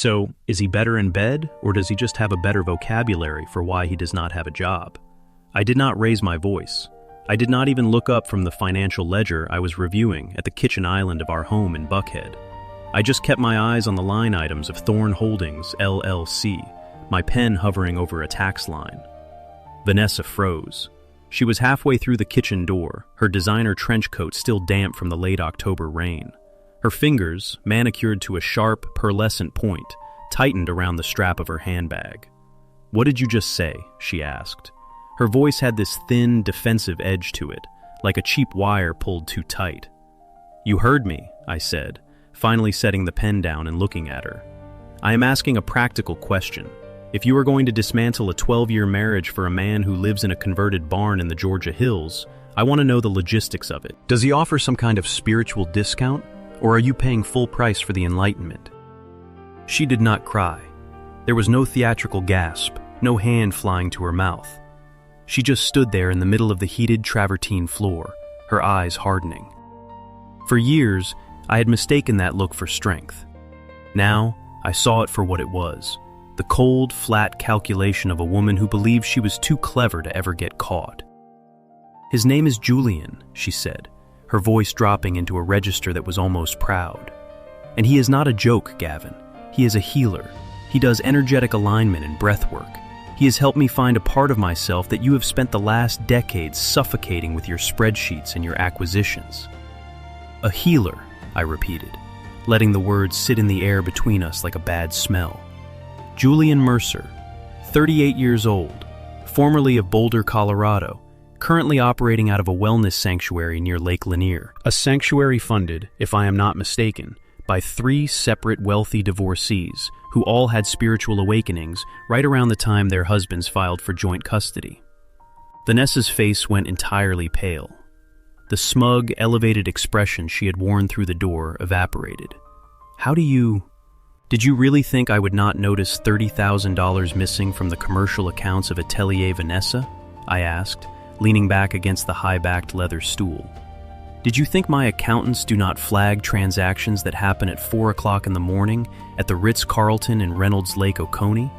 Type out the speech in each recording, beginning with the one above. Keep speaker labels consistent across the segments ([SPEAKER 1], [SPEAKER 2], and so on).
[SPEAKER 1] So, is he better in bed, or does he just have a better vocabulary for why he does not have a job? I did not raise my voice. I did not even look up from the financial ledger I was reviewing at the kitchen island of our home in Buckhead. I just kept my eyes on the line items of Thorn Holdings, LLC, my pen hovering over a tax line. Vanessa froze. She was halfway through the kitchen door, her designer trench coat still damp from the late October rain. Her fingers, manicured to a sharp, pearlescent point, tightened around the strap of her handbag. "What did you just say?" she asked. Her voice had this thin, defensive edge to it, like a cheap wire pulled too tight. "You heard me," I said, finally setting the pen down and looking at her. "I am asking a practical question. If you are going to dismantle a 12-year marriage for a man who lives in a converted barn in the Georgia hills, I want to know the logistics of it. Does he offer some kind of spiritual discount, or are you paying full price for the enlightenment?" She did not cry. There was no theatrical gasp, no hand flying to her mouth. She just stood there in the middle of the heated travertine floor, her eyes hardening. For years, I had mistaken that look for strength. Now, I saw it for what it was. The cold, flat calculation of a woman who believed she was too clever to ever get caught. "His name is Julian," she said, her voice dropping into a register that was almost proud. "And he is not a joke, Gavin. He is a healer. He does energetic alignment and breath work. He has helped me find a part of myself that you have spent the last decades suffocating with your spreadsheets and your acquisitions." "A healer," I repeated, letting the words sit in the air between us like a bad smell. "Julian Mercer, 38 years old, formerly of Boulder, Colorado, currently operating out of a wellness sanctuary near Lake Lanier, a sanctuary funded, if I am not mistaken, by 3 separate wealthy divorcees who all had spiritual awakenings right around the time their husbands filed for joint custody." Vanessa's face went entirely pale. The smug, elevated expression she had worn through the door evaporated. Did you really think I would not notice $30,000 missing from the commercial accounts of Atelier Vanessa?" I asked, leaning back against the high-backed leather stool. "Did you think my accountants do not flag transactions that happen at 4 o'clock in the morning at the Ritz-Carlton in Reynolds Lake, Oconee?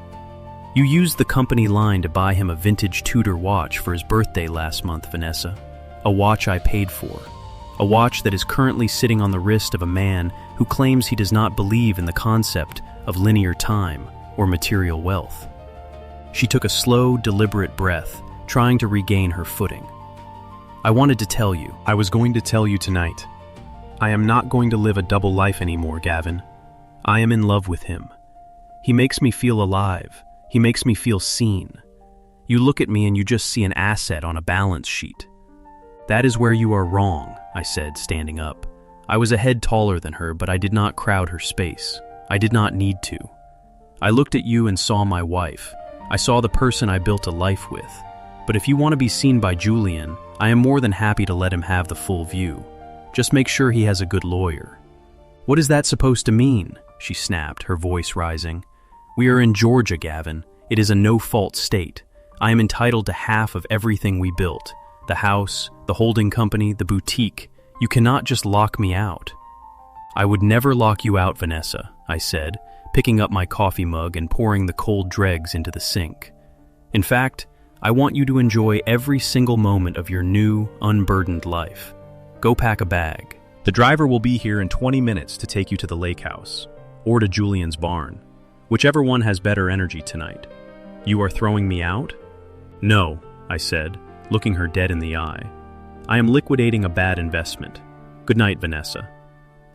[SPEAKER 1] You used the company line to buy him a vintage Tudor watch for his birthday last month, Vanessa. A watch I paid for. A watch that is currently sitting on the wrist of a man who claims he does not believe in the concept of linear time or material wealth." She took a slow, deliberate breath, trying to regain her footing. "I wanted to tell you. I was going to tell you tonight. I am not going to live a double life anymore, Gavin. I am in love with him. He makes me feel alive. He makes me feel seen. You look at me and you just see an asset on a balance sheet." "That is where you are wrong," I said, standing up. I was a head taller than her, but I did not crowd her space. I did not need to. I looked at you and saw my wife. I saw the person I built a life with. But if you want to be seen by Julian, I am more than happy to let him have the full view. Just make sure he has a good lawyer." "What is that supposed to mean?" she snapped, her voice rising. "We are in Georgia, Gavin. It is a no-fault state. I am entitled to half of everything we built. The house, the holding company, the boutique. You cannot just lock me out." "I would never lock you out, Vanessa," I said, picking up my coffee mug and pouring the cold dregs into the sink. "In fact, I want you to enjoy every single moment of your new, unburdened life. Go pack a bag. The driver will be here in 20 minutes to take you to the lake house, or to Julian's barn. Whichever one has better energy tonight. You are throwing me out?" "No," I said, looking her dead in the eye. "I am liquidating a bad investment. Good night, Vanessa."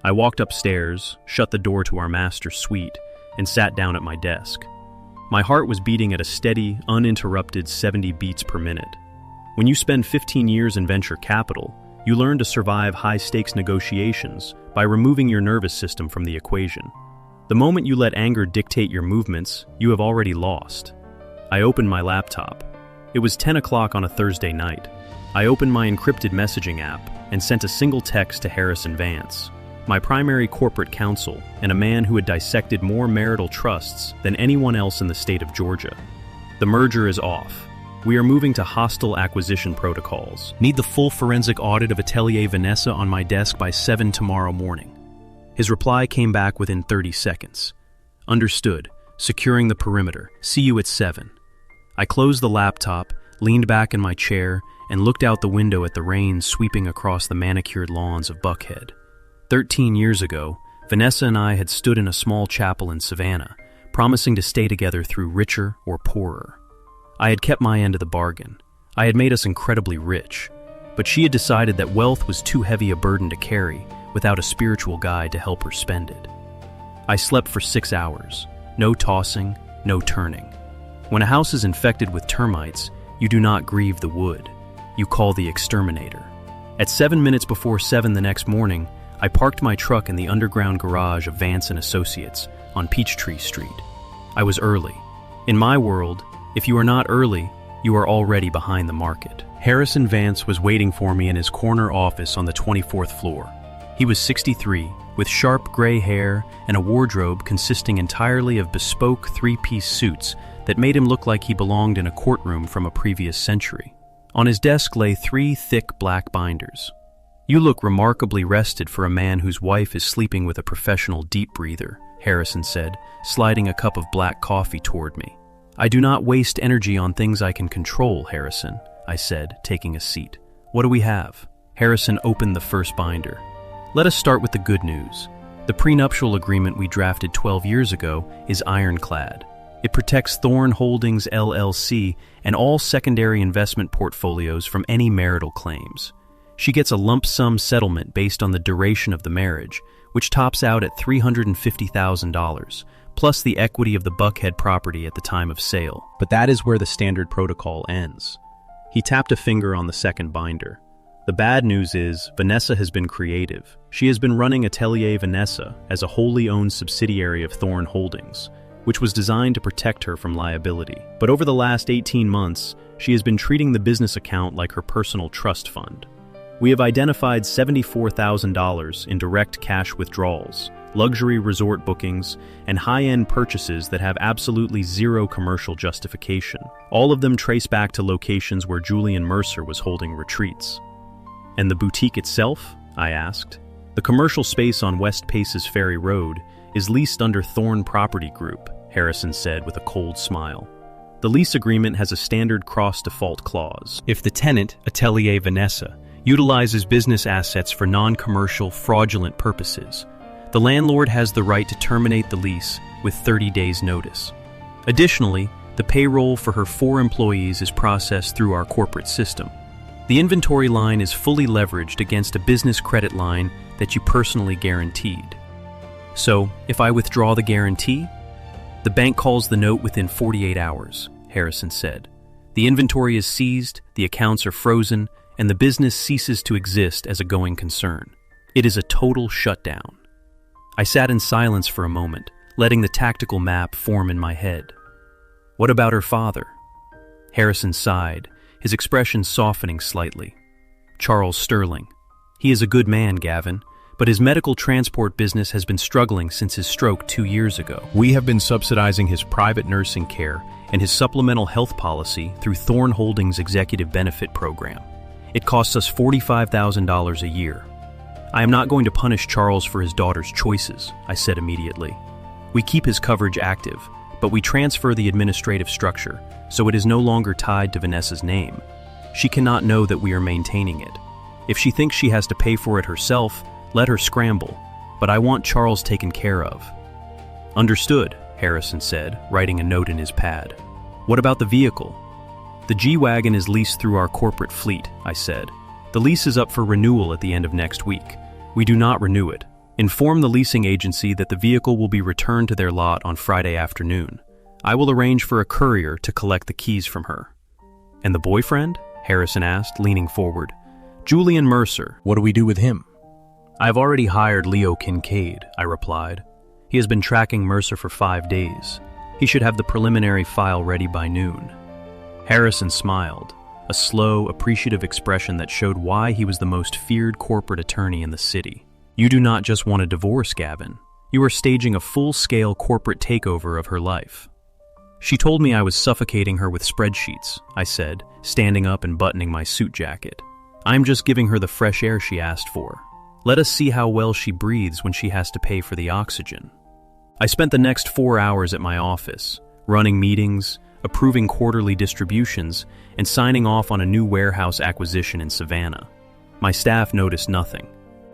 [SPEAKER 1] I walked upstairs, shut the door to our master suite, and sat down at my desk. My heart was beating at a steady, uninterrupted 70 beats per minute. When you spend 15 years in venture capital, you learn to survive high-stakes negotiations by removing your nervous system from the equation. The moment you let anger dictate your movements, you have already lost. I opened my laptop. It was 10 o'clock on a Thursday night. I opened my encrypted messaging app and sent a single text to Harrison Vance, my primary corporate counsel and a man who had dissected more marital trusts than anyone else in the state of Georgia. "The merger is off. We are moving to hostile acquisition protocols. Need the full forensic audit of Atelier Vanessa on my desk by 7 tomorrow morning." His reply came back within 30 seconds. Understood. Securing the perimeter. See you at 7. I closed the laptop, leaned back in my chair, and looked out the window at the rain sweeping across the manicured lawns of Buckhead. 13 years ago, Vanessa and I had stood in a small chapel in Savannah, promising to stay together through richer or poorer. I had kept my end of the bargain. I had made us incredibly rich, but she had decided that wealth was too heavy a burden to carry without a spiritual guide to help her spend it. I slept for 6 hours. No tossing, no turning. When a house is infected with termites, you do not grieve the wood. You call the exterminator. At 7 minutes before 7 the next morning, I parked my truck in the underground garage of Vance & Associates on Peachtree Street. I was early. In my world, if you are not early, you are already behind the market. Harrison Vance was waiting for me in his corner office on the 24th floor. He was 63, with sharp gray hair and a wardrobe consisting entirely of bespoke 3-piece suits that made him look like he belonged in a courtroom from a previous century. On his desk lay 3 thick black binders. "You look remarkably rested for a man whose wife is sleeping with a professional deep breather," Harrison said, sliding a cup of black coffee toward me. "I do not waste energy on things I can control, Harrison," I said, taking a seat. "What do we have?" Harrison opened the first binder. "Let us start with the good news. The prenuptial agreement we drafted 12 years ago is ironclad. It protects Thorn Holdings LLC and all secondary investment portfolios from any marital claims. She gets a lump sum settlement based on the duration of the marriage, which tops out at $350,000, plus the equity of the Buckhead property at the time of sale. But that is where the standard protocol ends." He tapped a finger on the second binder. "The bad news is Vanessa has been creative. She has been running Atelier Vanessa as a wholly owned subsidiary of Thorn Holdings, which was designed to protect her from liability. But over the last 18 months, she has been treating the business account like her personal trust fund. We have identified $74,000 in direct cash withdrawals, luxury resort bookings, and high-end purchases that have absolutely zero commercial justification. All of them trace back to locations where Julian Mercer was holding retreats." "And the boutique itself?" I asked. "The commercial space on West Paces Ferry Road is leased under Thorn Property Group," Harrison said with a cold smile. "The lease agreement has a standard cross-default clause. If the tenant, Atelier Vanessa, utilizes business assets for non-commercial, fraudulent purposes, the landlord has the right to terminate the lease with 30 days' notice. Additionally, the payroll for her 4 employees is processed through our corporate system. The inventory line is fully leveraged against a business credit line that you personally guaranteed. So, if I withdraw the guarantee, the bank calls the note within 48 hours, Harrison said. The inventory is seized, the accounts are frozen, and the business ceases to exist as a going concern. It is a total shutdown." I sat in silence for a moment, letting the tactical map form in my head. "What about her father?" Harrison sighed, his expression softening slightly. "Charles Sterling. He is a good man, Gavin, but his medical transport business has been struggling since his stroke 2 years ago. We have been subsidizing his private nursing care and his supplemental health policy through Thorn Holdings' executive benefit program. It costs us $45,000 a year. I am not going to punish Charles for his daughter's choices," I said immediately. "We keep his coverage active, but we transfer the administrative structure, so it is no longer tied to Vanessa's name. She cannot know that we are maintaining it. If she thinks she has to pay for it herself, let her scramble, but I want Charles taken care of." "Understood," Harrison said, writing a note in his pad. "What about the vehicle?" "The G-Wagon is leased through our corporate fleet," I said. "The lease is up for renewal at the end of next week. We do not renew it. Inform the leasing agency that the vehicle will be returned to their lot on Friday afternoon. I will arrange for a courier to collect the keys from her." "And the boyfriend?" Harrison asked, leaning forward. "Julian Mercer. What do we do with him?" "I've already hired Leo Kincaid," I replied. "He has been tracking Mercer for 5 days. He should have the preliminary file ready by noon." Harrison smiled, a slow, appreciative expression that showed why he was the most feared corporate attorney in the city. "You do not just want a divorce, Gavin. You are staging a full-scale corporate takeover of her life." "She told me I was suffocating her with spreadsheets," I said, standing up and buttoning my suit jacket. "I'm just giving her the fresh air she asked for. Let us see how well she breathes when she has to pay for the oxygen." I spent the next 4 hours at my office, running meetings, approving quarterly distributions, and signing off on a new warehouse acquisition in Savannah. My staff noticed nothing.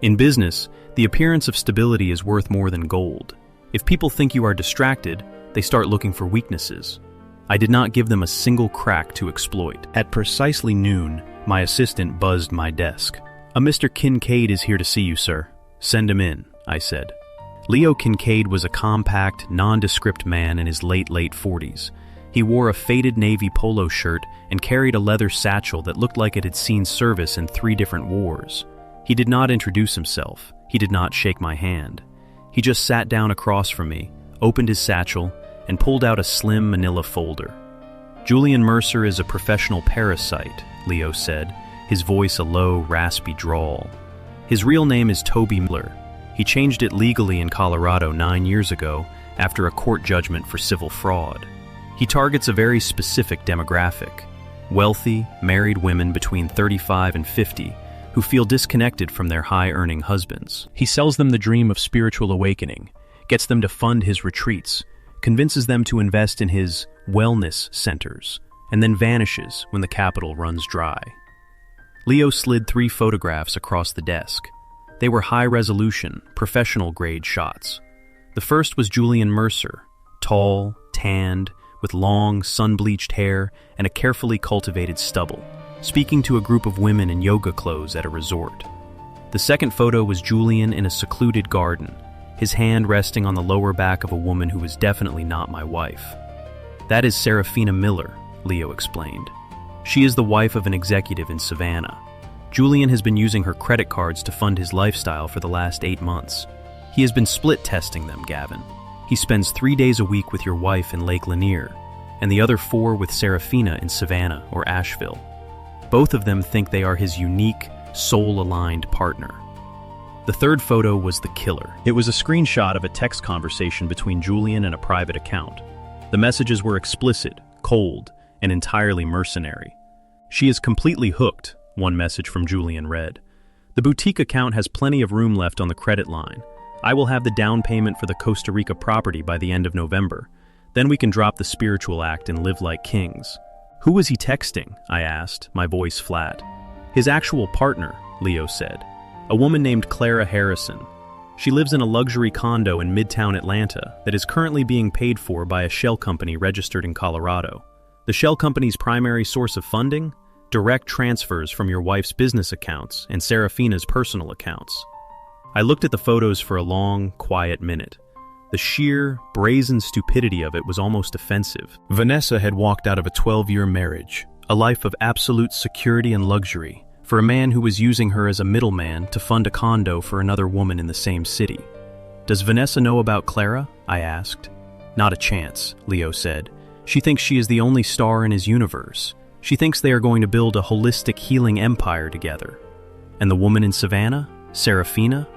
[SPEAKER 1] In business, the appearance of stability is worth more than gold. If people think you are distracted, they start looking for weaknesses. I did not give them a single crack to exploit. At precisely noon, my assistant buzzed my desk. "A Mr. Kincaid is here to see you, sir. Send him in," I said. Leo Kincaid was a compact, nondescript man in his late 40s. He wore a faded navy polo shirt and carried a leather satchel that looked like it had seen service in 3 different wars. He did not introduce himself. He did not shake my hand. He just sat down across from me, opened his satchel, and pulled out a slim manila folder. "Julian Mercer is a professional parasite," Leo said, his voice a low, raspy drawl. "His real name is Toby Miller. He changed it legally in Colorado 9 years ago after a court judgment for civil fraud. He targets a very specific demographic: wealthy, married women between 35 and 50 who feel disconnected from their high-earning husbands. He sells them the dream of spiritual awakening, gets them to fund his retreats, convinces them to invest in his wellness centers, and then vanishes when the capital runs dry." Leo slid 3 photographs across the desk. They were high-resolution, professional-grade shots. The first was Julian Mercer, tall, tanned, with long, sun-bleached hair and a carefully cultivated stubble, speaking to a group of women in yoga clothes at a resort. The second photo was Julian in a secluded garden, his hand resting on the lower back of a woman who was definitely not my wife. "That is Serafina Miller," Leo explained. "She is the wife of an executive in Savannah. Julian has been using her credit cards to fund his lifestyle for the last 8 months. He has been split testing them, Gavin. He spends 3 days a week with your wife in Lake Lanier, and the other 4 with Serafina in Savannah or Asheville. Both of them think they are his unique, soul-aligned partner." The third photo was the killer. It was a screenshot of a text conversation between Julian and a private account. The messages were explicit, cold, and entirely mercenary. "She is completely hooked," one message from Julian read. "The boutique account has plenty of room left on the credit line. I will have the down payment for the Costa Rica property by the end of November. Then we can drop the spiritual act and live like kings." "Who was he texting?" I asked, my voice flat. "His actual partner," Leo said. "A woman named Clara Harrison. She lives in a luxury condo in Midtown Atlanta that is currently being paid for by a shell company registered in Colorado. The shell company's primary source of funding? Direct transfers from your wife's business accounts and Serafina's personal accounts." I looked at the photos for a long, quiet minute. The sheer, brazen stupidity of it was almost offensive. Vanessa had walked out of a 12-year marriage, a life of absolute security and luxury, for a man who was using her as a middleman to fund a condo for another woman in the same city. "Does Vanessa know about Clara?" I asked. "Not a chance," Leo said. "She thinks she is the only star in his universe. She thinks they are going to build a holistic healing empire together." "And the woman in Savannah? Serafina?"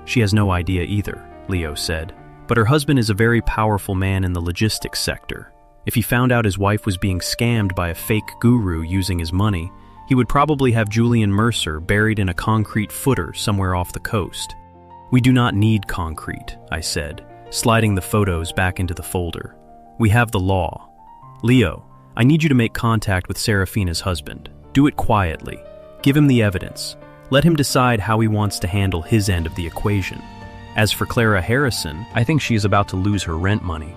[SPEAKER 1] "She has no idea either," Leo said. "But her husband is a very powerful man in the logistics sector. If he found out his wife was being scammed by a fake guru using his money, he would probably have Julian Mercer buried in a concrete footer somewhere off the coast." "We do not need concrete," I said, sliding the photos back into the folder. "We have the law. Leo, I need you to make contact with Serafina's husband. Do it quietly. Give him the evidence. Let him decide how he wants to handle his end of the equation. As for Clara Harrison, I think she is about to lose her rent money."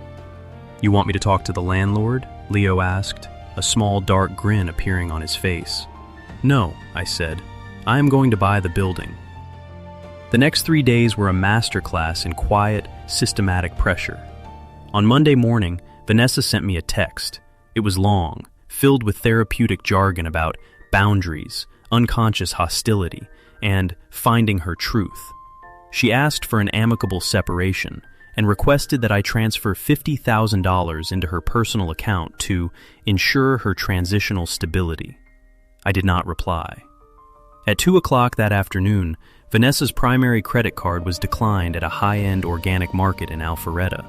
[SPEAKER 1] "You want me to talk to the landlord?" Leo asked, a small dark grin appearing on his face. "No," I said. "I am going to buy the building." The next 3 days were a masterclass in quiet, systematic pressure. On Monday morning, Vanessa sent me a text. It was long, filled with therapeutic jargon about boundaries, unconscious hostility, and finding her truth. She asked for an amicable separation and requested that I transfer $50,000 into her personal account to ensure her transitional stability. I did not reply. At 2 o'clock that afternoon, Vanessa's primary credit card was declined at a high-end organic market in Alpharetta.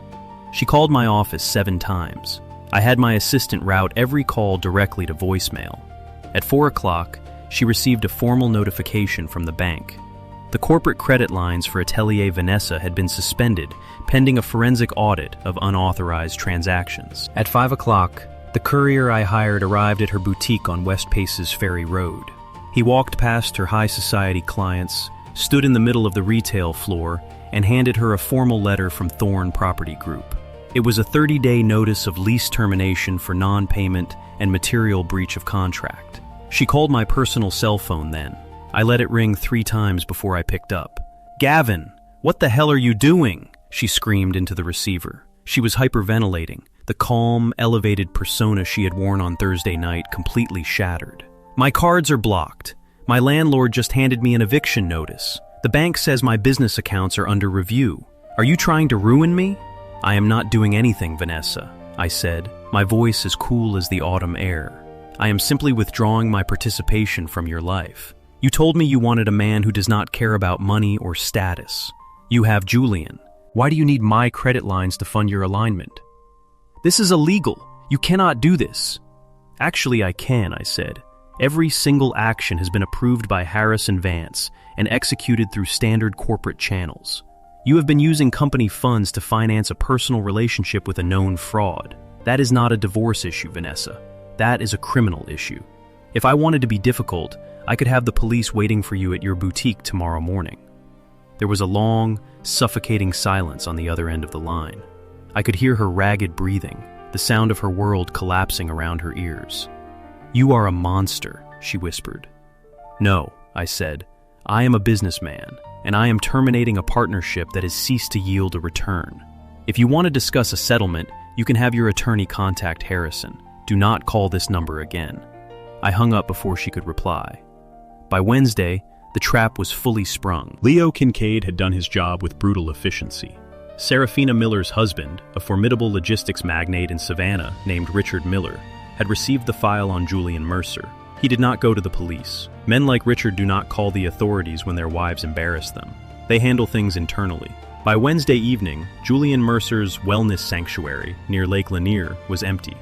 [SPEAKER 1] She called my office 7 times. I had my assistant route every call directly to voicemail. At 4 o'clock, she received a formal notification from the bank. The The corporate credit lines for Atelier Vanessa had been suspended, pending a forensic audit of unauthorized transactions. At 5 o'clock, the courier I hired arrived at her boutique on West Pace's Ferry Road. He walked past her high society clients, stood in the middle of the retail floor, and handed her a formal letter from Thorne Property Group. It was a 30-day notice of lease termination for non-payment and material breach of contract. She called my personal cell phone then. I let it ring 3 times before I picked up. "Gavin, what the hell are you doing?" she screamed into the receiver. She was hyperventilating, the calm, elevated persona she had worn on Thursday night completely shattered. "My cards are blocked. My landlord just handed me an eviction notice. The bank says my business accounts are under review. Are you trying to ruin me?" "I am not doing anything, Vanessa," I said, my voice as cool as the autumn air. "I am simply withdrawing my participation from your life. You told me you wanted a man who does not care about money or status. You have Julian. Why do you need my credit lines to fund your alignment?" "This is illegal. You cannot do this." "Actually, I can," I said. "Every single action has been approved by Harris and Vance and executed through standard corporate channels. You have been using company funds to finance a personal relationship with a known fraud. That is not a divorce issue, Vanessa. That is a criminal issue. If I wanted to be difficult, I could have the police waiting for you at your boutique tomorrow morning." There was a long, suffocating silence on the other end of the line. I could hear her ragged breathing, the sound of her world collapsing around her ears. "You are a monster," she whispered. "No," I said. "I am a businessman, and I am terminating a partnership that has ceased to yield a return. If you want to discuss a settlement, you can have your attorney contact Harrison. Do not call this number again." I hung up before she could reply. By Wednesday, the trap was fully sprung. Leo Kincaid had done his job with brutal efficiency. Serafina Miller's husband, a formidable logistics magnate in Savannah named Richard Miller, had received the file on Julian Mercer. He did not go to the police. Men like Richard do not call the authorities when their wives embarrass them. They handle things internally. By Wednesday evening, Julian Mercer's wellness sanctuary near Lake Lanier was empty.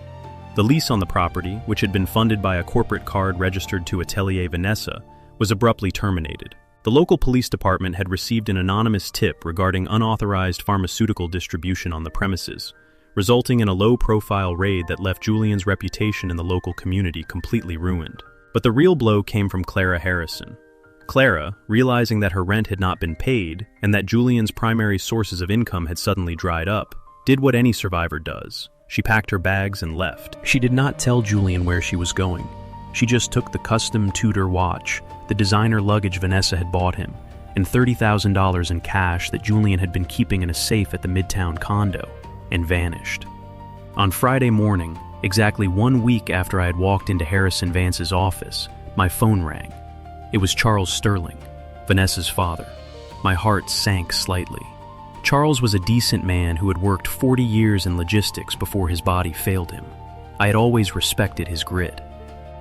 [SPEAKER 1] The lease on the property, which had been funded by a corporate card registered to Atelier Vanessa, was abruptly terminated. The local police department had received an anonymous tip regarding unauthorized pharmaceutical distribution on the premises, resulting in a low-profile raid that left Julian's reputation in the local community completely ruined. But the real blow came from Clara Harrison. Clara, realizing that her rent had not been paid and that Julian's primary sources of income had suddenly dried up, did what any survivor does. She packed her bags and left. She did not tell Julian where she was going. She just took the custom Tudor watch, the designer luggage Vanessa had bought him, and $30,000 in cash that Julian had been keeping in a safe at the Midtown condo, and vanished. On Friday morning, exactly 1 week after I had walked into Harrison Vance's office, my phone rang. It was Charles Sterling, Vanessa's father. My heart sank slightly. Charles was a decent man who had worked 40 years in logistics before his body failed him. I had always respected his grit.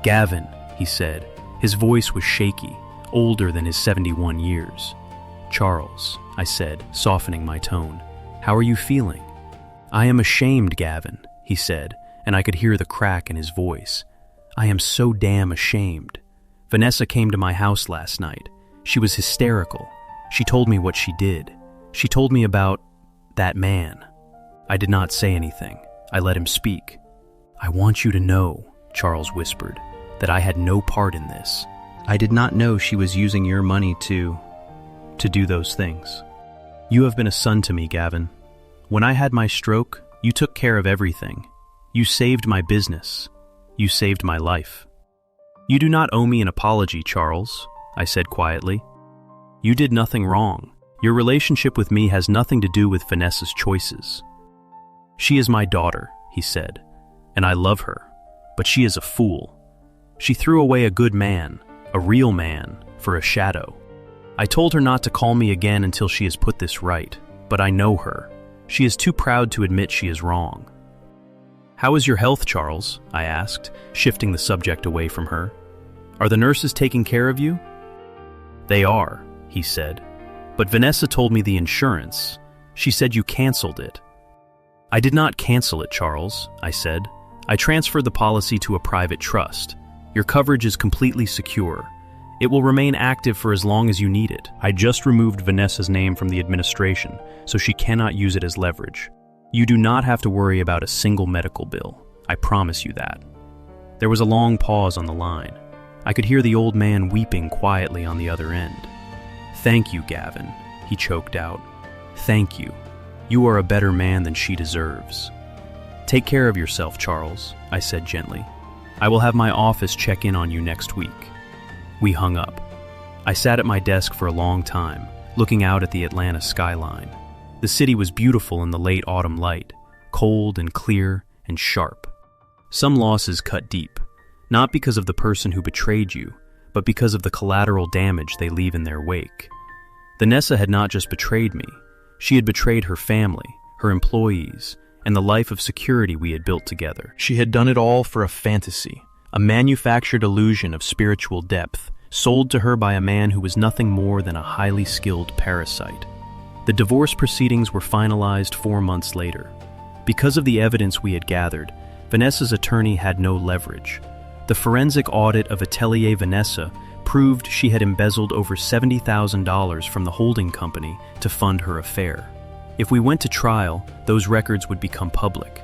[SPEAKER 1] "Gavin," he said. His voice was shaky, older than his 71 years. "Charles," I said, softening my tone. "How are you feeling?" "I am ashamed, Gavin," he said, and I could hear the crack in his voice. "I am so damn ashamed. Vanessa came to my house last night. She was hysterical. She told me what she did. She told me about that man." I did not say anything. I let him speak. "I want you to know," Charles whispered, "that I had no part in this. I did not know she was using your money to do those things. You have been a son to me, Gavin. When I had my stroke, you took care of everything. You saved my business. You saved my life." "You do not owe me an apology, Charles," I said quietly. "You did nothing wrong. Your relationship with me has nothing to do with Vanessa's choices." "She is my daughter," he said, "and I love her, but she is a fool. She threw away a good man, a real man, for a shadow. I told her not to call me again until she has put this right, but I know her. She is too proud to admit she is wrong." "How is your health, Charles?" I asked, shifting the subject away from her. "Are the nurses taking care of you?" "They are," he said. "But Vanessa told me the insurance. She said you canceled it." "I did not cancel it, Charles," I said. "I transferred the policy to a private trust. Your coverage is completely secure, It will remain active for as long as you need it. I just removed Vanessa's name from the administration, so she cannot use it as leverage. You do not have to worry about a single medical bill. I promise you that. There was a long pause on the line. I could hear the old man weeping quietly on the other end. "Thank you, Gavin," he choked out. "Thank you. You are a better man than she deserves." "Take care of yourself, Charles," I said gently. "I will have my office check in on you next week." We hung up. I sat at my desk for a long time, looking out at the Atlanta skyline. The city was beautiful in the late autumn light, cold and clear and sharp. Some losses cut deep, not because of the person who betrayed you, but because of the collateral damage they leave in their wake. Vanessa had not just betrayed me, she had betrayed her family, her employees, and the life of security we had built together. She had done it all for a fantasy, a manufactured illusion of spiritual depth, sold to her by a man who was nothing more than a highly skilled parasite. The divorce proceedings were finalized 4 months later. Because of the evidence we had gathered, Vanessa's attorney had no leverage. The forensic audit of Atelier Vanessa proved she had embezzled over $70,000 from the holding company to fund her affair. If we went to trial, those records would become public.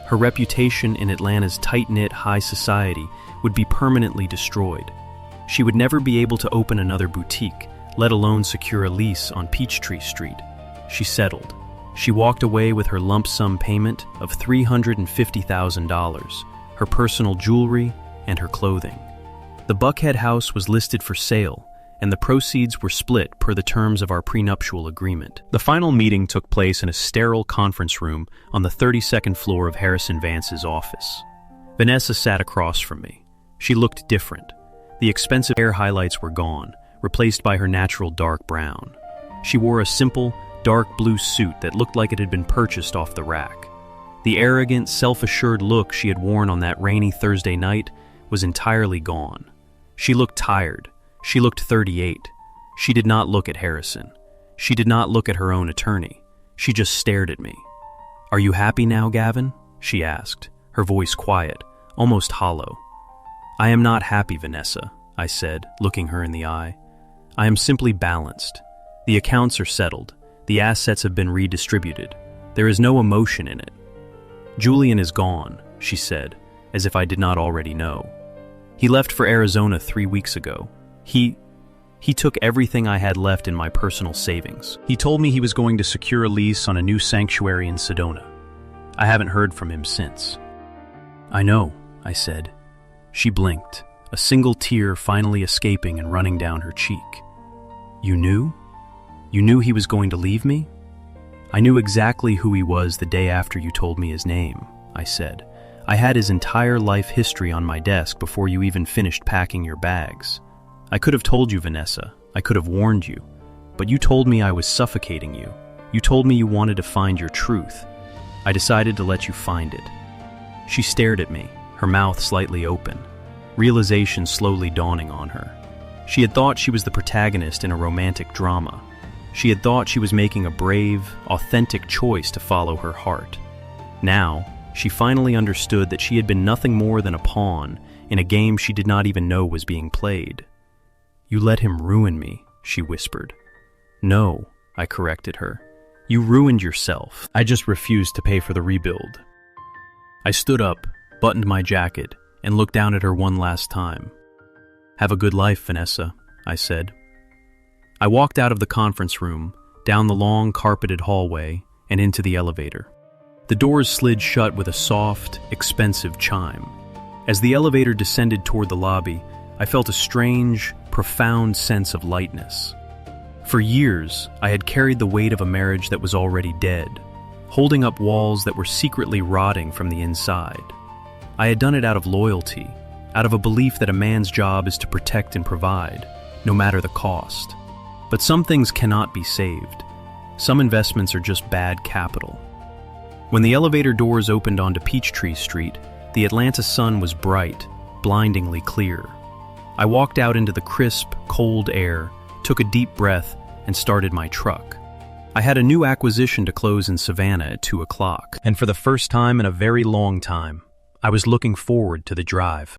[SPEAKER 1] Her reputation in Atlanta's tight-knit high society would be permanently destroyed. She would never be able to open another boutique, let alone secure a lease on Peachtree Street. She settled. She walked away with her lump sum payment of $350,000, her personal jewelry, and her clothing. The Buckhead house was listed for sale, and the proceeds were split per the terms of our prenuptial agreement. The final meeting took place in a sterile conference room on the 32nd floor of Harrison Vance's office. Vanessa sat across from me. She looked different. The expensive hair highlights were gone, replaced by her natural dark brown. She wore a simple, dark blue suit that looked like it had been purchased off the rack. The arrogant, self-assured look she had worn on that rainy Thursday night was entirely gone. She looked tired. She looked 38. She did not look at Harrison. She did not look at her own attorney. She just stared at me. "Are you happy now, Gavin?" she asked, her voice quiet, almost hollow. "I am not happy, Vanessa," I said, looking her in the eye. "I am simply balanced. The accounts are settled. The assets have been redistributed. There is no emotion in it." "Julian is gone," she said, as if I did not already know. "He left for Arizona 3 weeks ago. He took everything I had left in my personal savings. He told me he was going to secure a lease on a new sanctuary in Sedona. I haven't heard from him since." "I know," I said. She blinked, a single tear finally escaping and running down her cheek. "You knew? You knew he was going to leave me?" "I knew exactly who he was the day after you told me his name," I said. "I had his entire life history on my desk before you even finished packing your bags. I could have told you, Vanessa. I could have warned you. But you told me I was suffocating you. You told me you wanted to find your truth. I decided to let you find it." She stared at me, her mouth slightly open, realization slowly dawning on her. She had thought she was the protagonist in a romantic drama. She had thought she was making a brave, authentic choice to follow her heart. Now, she finally understood that she had been nothing more than a pawn in a game she did not even know was being played. "You let him ruin me," she whispered. "No," I corrected her. "You ruined yourself. I just refused to pay for the rebuild." I stood up, buttoned my jacket, and looked down at her one last time. "Have a good life, Vanessa," I said. I walked out of the conference room, down the long carpeted hallway, and into the elevator. The doors slid shut with a soft, expensive chime. As the elevator descended toward the lobby, I felt a strange, profound sense of lightness. For years, I had carried the weight of a marriage that was already dead, holding up walls that were secretly rotting from the inside. I had done it out of loyalty, out of a belief that a man's job is to protect and provide, no matter the cost. But some things cannot be saved. Some investments are just bad capital. When the elevator doors opened onto Peachtree Street, the Atlanta sun was bright, blindingly clear. I walked out into the crisp, cold air, took a deep breath, and started my truck. I had a new acquisition to close in Savannah at 2 o'clock, and for the first time in a very long time, I was looking forward to the drive.